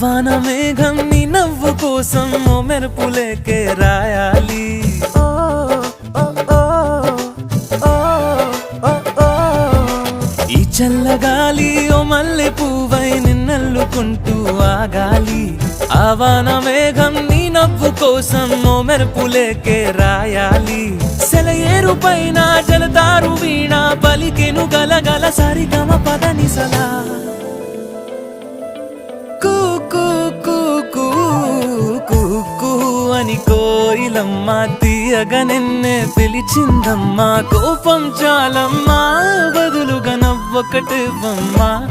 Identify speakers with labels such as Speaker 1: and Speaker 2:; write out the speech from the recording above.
Speaker 1: వాన మేఘం నీ నవ్వు కోసం ఓ మెరుపులేకే రాయాలి. ఈ చల్లగాలి ఓ మల్లె పువ్వై నిన్నల్లుకుంటూ ఆగాలి. ఆ వాన మేఘం నీ నవ్వు కోసం ఓ మెరుపులేకే రాయాలి. సెలయేరు పైన జలతారు వీణ పలికెను గలగల సరిగమ పదనిసలా. అని కోయిలమ్మ తీయగా నిన్నే పిలిచిందమ్మా. కోపం చాలమ్మా బదులుగా నవ్వొకటివ్వమ్మా.